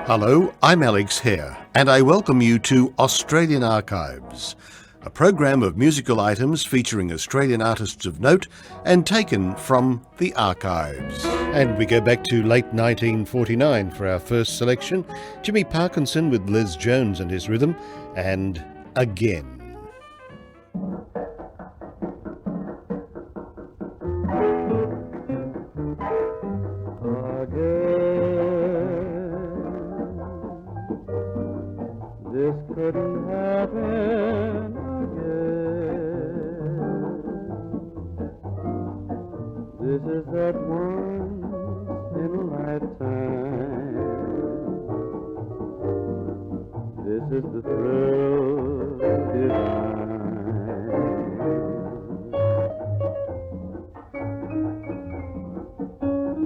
Hello, I'm Alex Hare, and I welcome you to Australian Archives, a program of musical items featuring Australian artists of note and taken from the archives. And we go back to late 1949 for our first selection, Jimmy Parkinson with Les Jones and his rhythm, and Again. This couldn't happen again. This is that once in a lifetime. This is the thrill divine.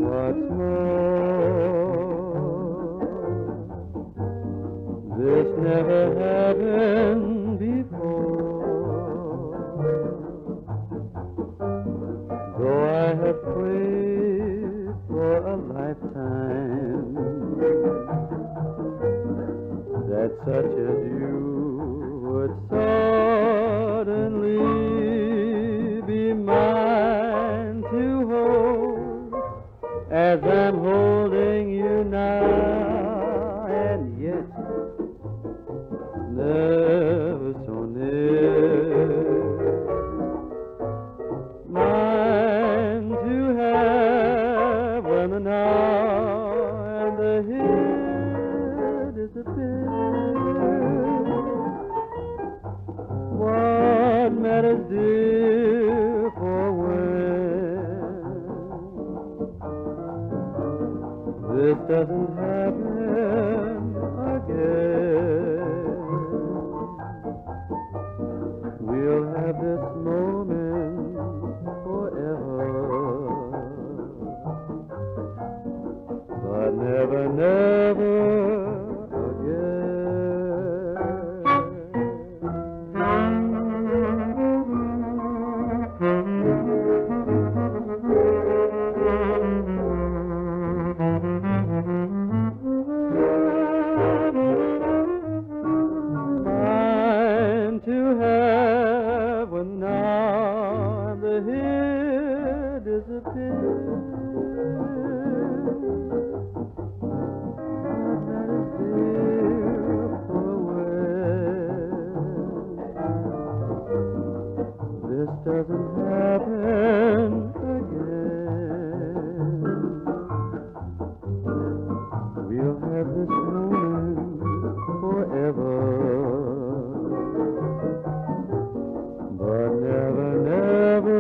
What's more, this never happened before. Though I have prayed for a lifetime that such as you would suddenly be mine to hold, as I'm holding you now, and yet never so near. Mine to have when the now and the here disappear. What matters, dear, for when this doesn't happen again? We'll have this moment forever, but never, never doesn't happen again. We'll have this moment forever, but never, never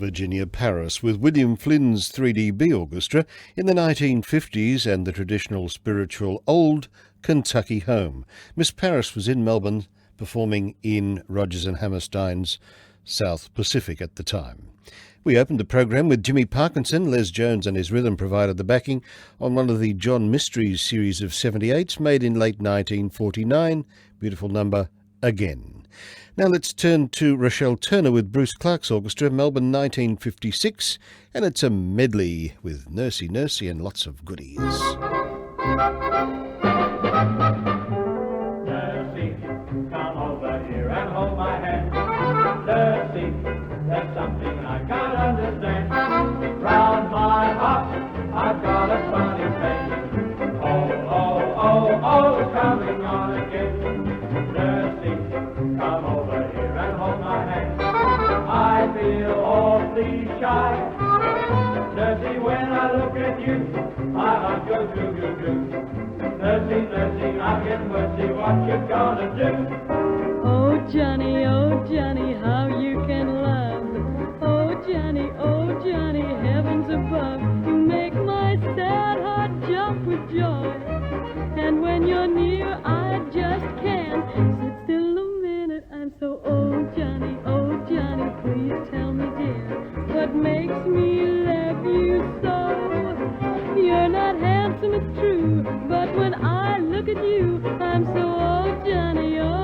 Virginia Paris with William Flynn's 3DB Orchestra in the 1950s and the traditional spiritual Old Kentucky Home. Miss Paris was in Melbourne performing in Rodgers and Hammerstein's South Pacific at the time. We opened the program with Jimmy Parkinson. Les Jones and his rhythm provided the backing on one of the John Mysteries series of 78s made in late 1949. Beautiful number, Again. Now let's turn to Rochelle Turner with Bruce Clark's Orchestra, Melbourne 1956, and it's a medley with Nursey Nursey and lots of goodies. Nursey, come over here and hold my hand. Nursey, there's something I can't understand. Round my heart, I've got a funny pain. Oh, oh, oh, oh, it's coming on again. Nursey, come over here and hold my hand. I feel awfully shy. Nursey, when I look at you, my heart goes do-do-do. Nursey, Nursey, I get mercy, what you gonna do? Oh Johnny, how you can love. Oh Johnny, heavens above. You make my sad heart jump with joy. And when you're near, I just can't sit still a minute. I'm so, oh Johnny, please tell me dear, what makes me love you so? You're not handsome, it's true, but when I look at you, I'm so, oh Johnny, oh.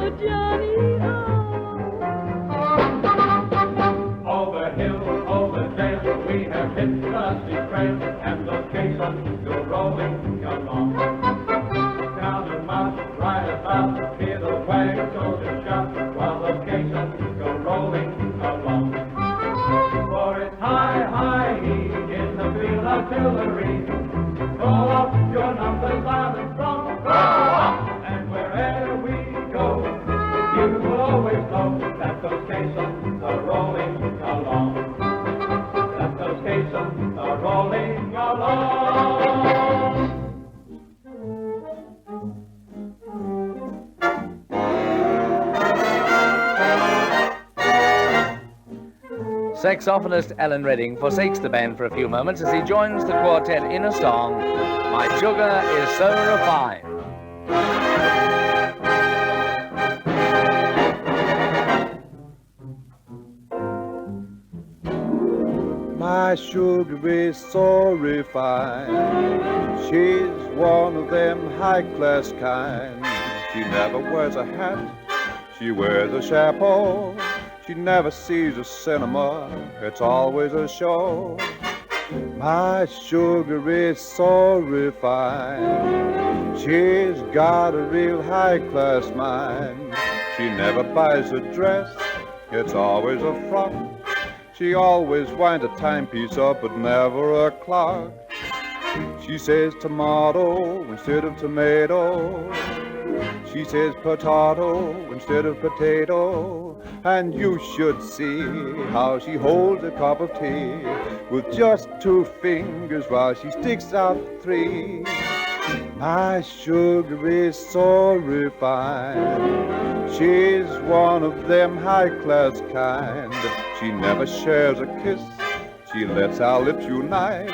Over hill, over dale, we have hit the dusty trail, and those caissons go rolling along. Down and march, right about, hear the wagon soldiers shout, while those caissons go rolling along. For it's high, high heat in the field artillery. Roll up your numbers loud and strong, roll up, and wherever we go, you will always know that those caissons are rolling along. That those caissons are rolling along. Saxophonist Alan Redding forsakes the band for a few moments as he joins the quartet in a song, My Sugar Is So Refined. My sugar is so refined. She's one of them high-class kind. She never wears a hat. She wears a chapeau. She never sees a cinema. It's always a show. My sugar is so refined. She's got a real high-class mind. She never buys a dress. It's always a frock. She always winds a timepiece up, but never a clock. She says tomato instead of tomato. She says potato instead of potato. And you should see how she holds a cup of tea with just 2 fingers while she sticks out 3. My sugar is so refined. She's one of them high-class kind. She never shares a kiss. She lets our lips unite.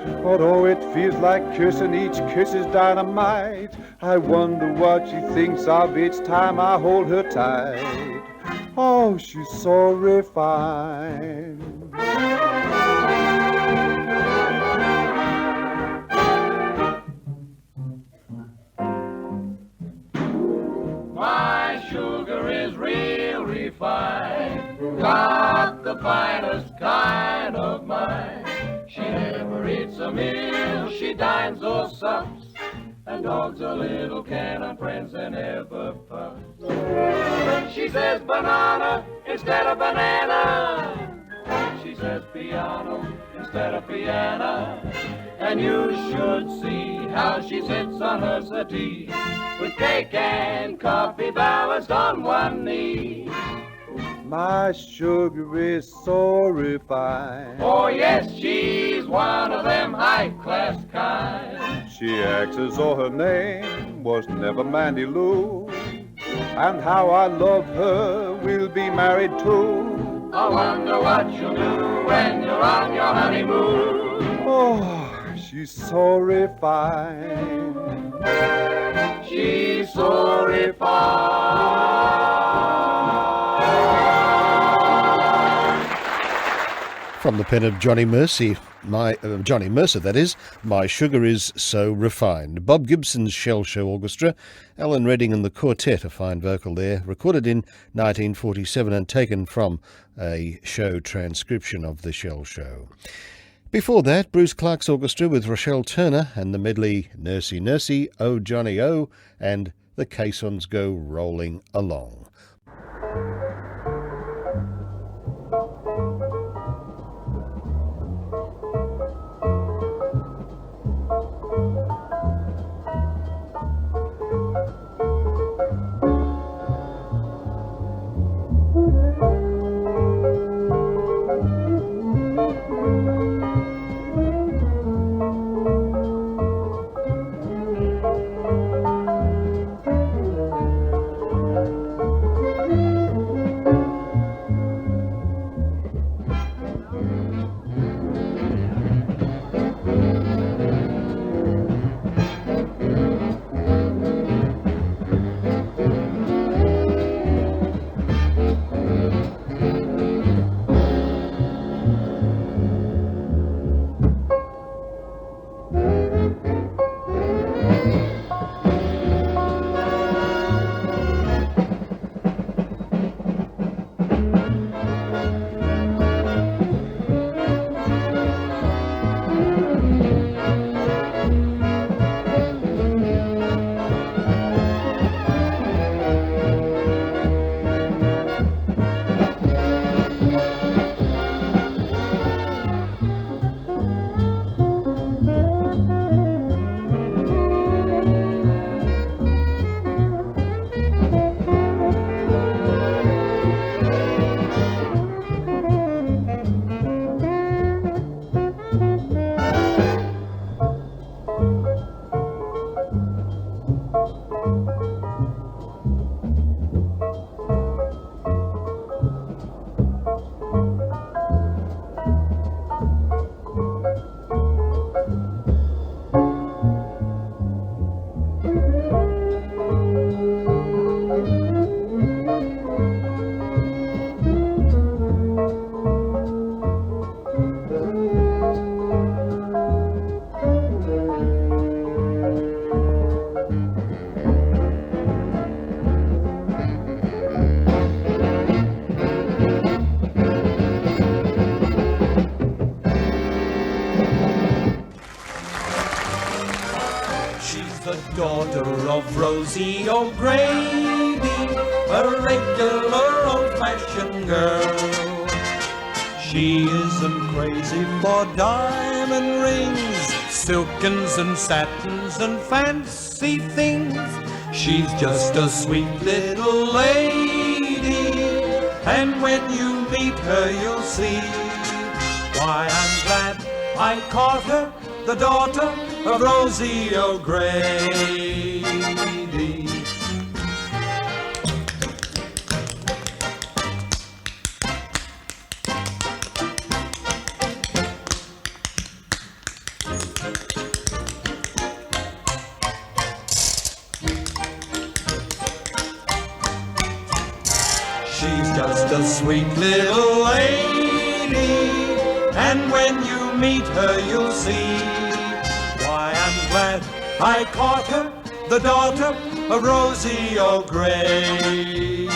But oh, it feels like kissing. Each kiss is dynamite. I wonder what she thinks of each time I hold her tight. Oh, she's so refined. My sugar is real refined, got the finest kind of mind. She never eats a meal, she dines or sups, and dogs a little can of friends and never pups. She says banana instead of banana. She says piano instead of piano. And you should see how she sits on her settee, with cake and coffee balanced on one knee. My sugar is so refined. Oh yes, she's one of them high-class kind. She acts as though her name was never Mandy Lou. And how I love her, we'll be married too. I wonder what she'll do when you're on your honeymoon. Oh, she's so refined. She's so refined. From the pen of Johnny Mercer, that is, My Sugar Is So Refined. Bob Gibson's Shell Show Orchestra, Alan Redding and the Quartet, a fine vocal there, recorded in 1947 and taken from a show transcription of the Shell Show. Before that, Bruce Clark's orchestra with Rochelle Turner and the medley Nursey Nursey, Oh Johnny Oh, and the caissons go rolling along. daughter of Rosie O'Grady, a regular old-fashioned girl. She isn't crazy for diamond rings, silkens and satins and fancy things. She's just a sweet little lady, and when you meet her you'll see why I'm glad I caught her, the daughter of Rosie O'Grady. She's just a sweet little lady, and when you meet her you'll see why I'm glad I caught her, the daughter of Rosie O'Grady.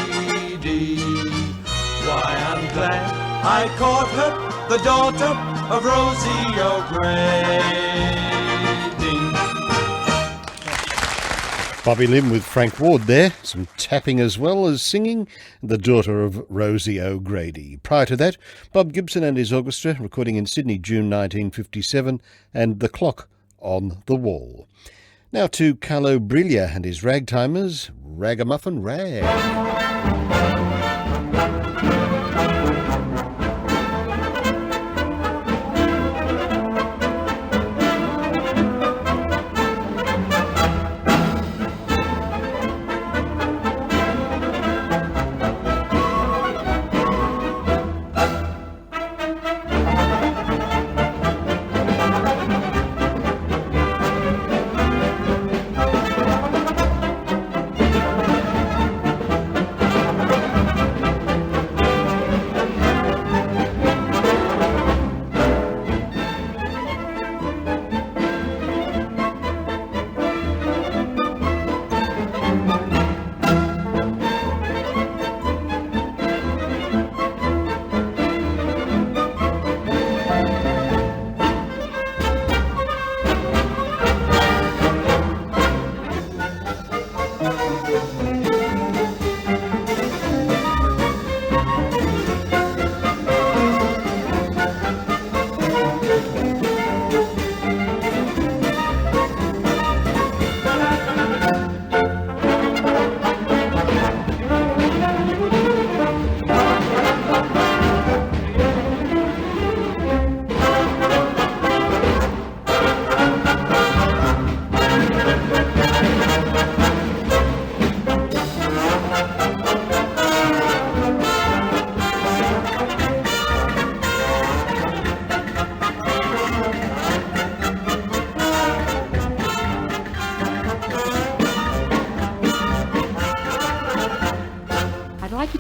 Why I'm glad I caught her, the daughter of Rosie O'Grady. Bobby Lim with Frank Ward there, some tapping as well as singing, the daughter of Rosie O'Grady. Prior to that, Bob Gibson and his orchestra recording in Sydney, June 1957, and The Clock on the Wall. Now to Carlo Briglia and his Ragtimers, Ragamuffin Rag.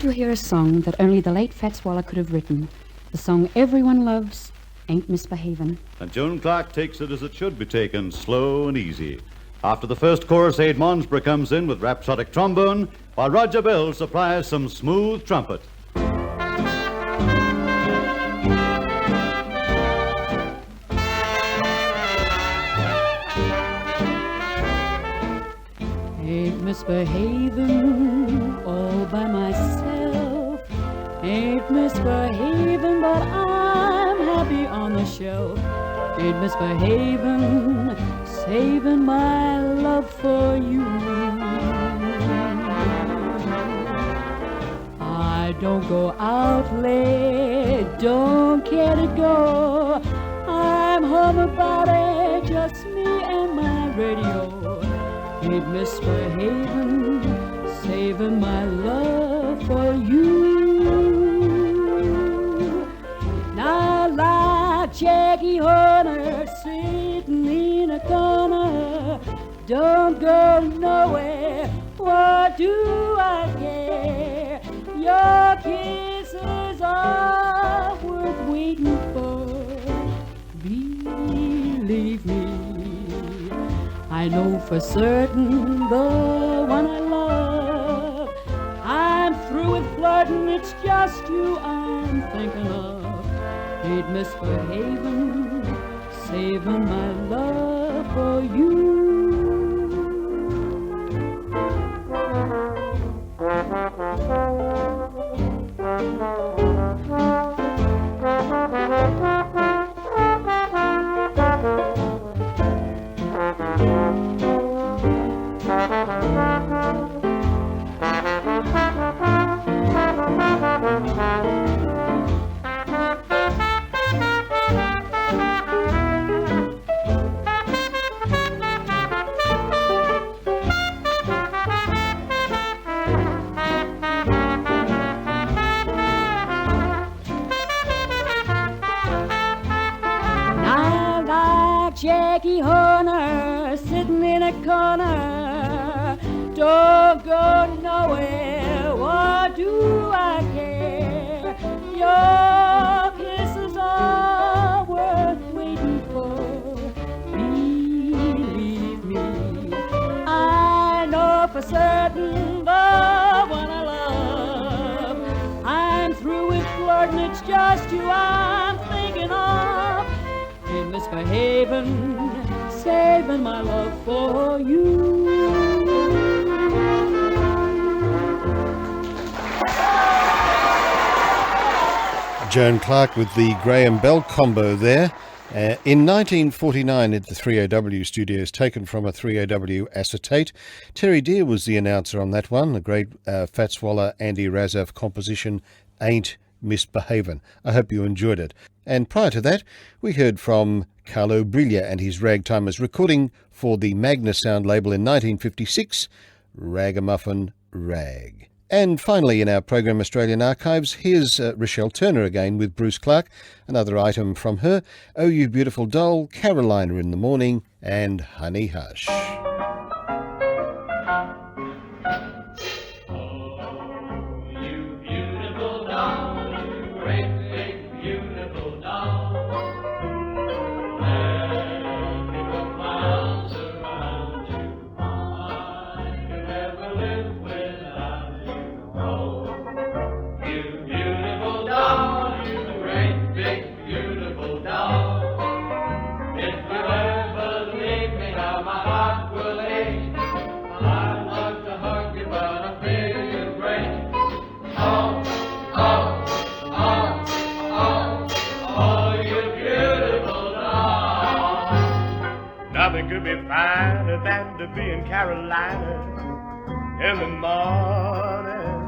you'll hear a song that only the late Fats Waller could have written. The song everyone loves, Ain't Misbehavin'. And Joan Clark takes it as it should be taken, slow and easy. After the first chorus, Aid Monsborough comes in with rhapsodic trombone, while Roger Bell supplies some smooth trumpet. Ain't misbehaving all by myself. Ain't misbehaving, but I'm happy on the shelf. Ain't misbehaving, saving my love for you. I don't go out late, don't care to go. I'm home about it, just me and my radio. Ain't misbehaving, saving my love for you. Now like Jackie Horner sitting in a corner, don't go nowhere, what do I care? Your kisses are worth waiting for, believe me. I know for certain the one I love. I'm through with flirting, it's just you I'm thinking of. Ain't misbehaving, saving my love for you. Jackie Horner sitting in a corner, don't go nowhere, what do I care? Your kisses are worth waiting for, believe me. I know for certain the one I love. I'm through with flirting, it's just you I'm thinking of. Ain't misbehaving, saving my love for you. Joan Clark with the Graham Bell combo there. In 1949 at the 3AW studios, taken from a 3AW acetate. Terry Deer was the announcer on that one, the great Fats Waller, Andy Razaf composition, Ain't Misbehavin'. I hope you enjoyed it. And prior to that, we heard from Carlo Briglia and his Ragtimers recording for the Magna Sound label in 1956, Ragamuffin Rag. And finally in our program Australian Archives, here's Rochelle Turner again with Bruce Clark, another item from her, Oh You Beautiful Doll, Carolina in the Morning, and Honey Hush. Nothing could be finer than to be in Carolina in the morning.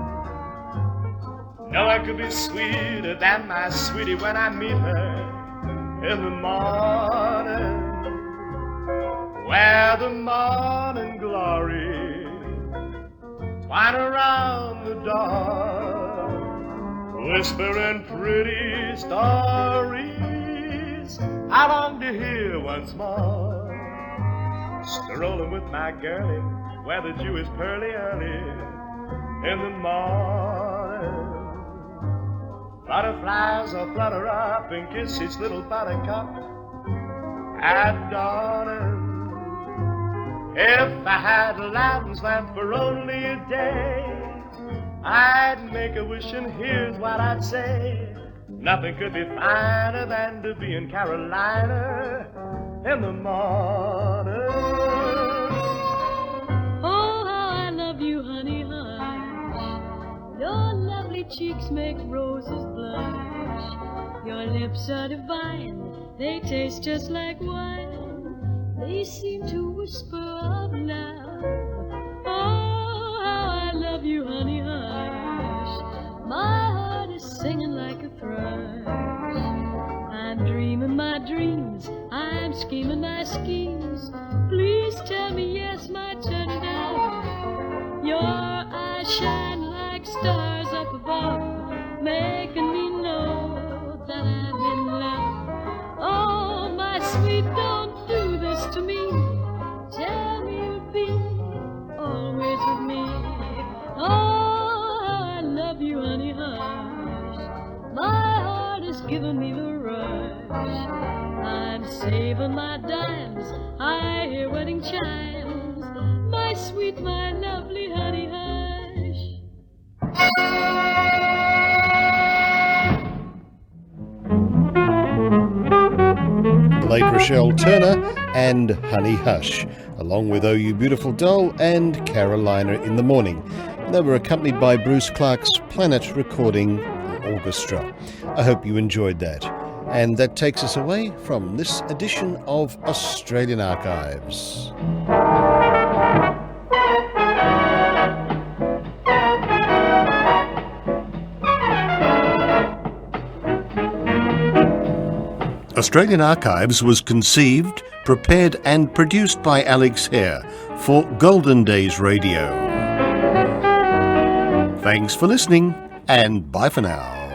No one could be sweeter than my sweetie when I meet her in the morning. Where the morning glory twine around the door, whispering pretty stories I long to hear once more. Strolling with my girlie where the dew is pearly early in the morning. Butterflies will flutter up and kiss each little buttercup at dawning. If I had a Aladdin's lamp for only a day, I'd make a wish and here's what I'd say. Nothing could be finer than to be in Carolina in the morning. Oh, how I love you, honey, hush. Your lovely cheeks make roses blush. Your lips are divine, they taste just like wine. They seem to whisper of love. Oh, how I love you, honey, hush. My heart is singing like a thrush. I'm dreaming my dreams, I'm scheming my schemes. Please tell me yes, my turning dove. Your eyes shine like stars up above, making me know that I'm in love. Oh, my sweet, don't do this to me. Tell me you'll be always with me. Oh, I love you, honey, hush. My heart is giving me the rush. I'm saving my dimes, I hear wedding chimes. My sweet, my lovely honey, hush. The late Rochelle Turner and Honey Hush, along with Oh You Beautiful Doll and Carolina in the Morning. They were accompanied by Bruce Clark's Planet Recording Orchestra. I hope you enjoyed that. And that takes us away from this edition of Australian Archives. Australian Archives was conceived, prepared and produced by Alex Hare for Golden Days Radio. Thanks for listening and bye for now.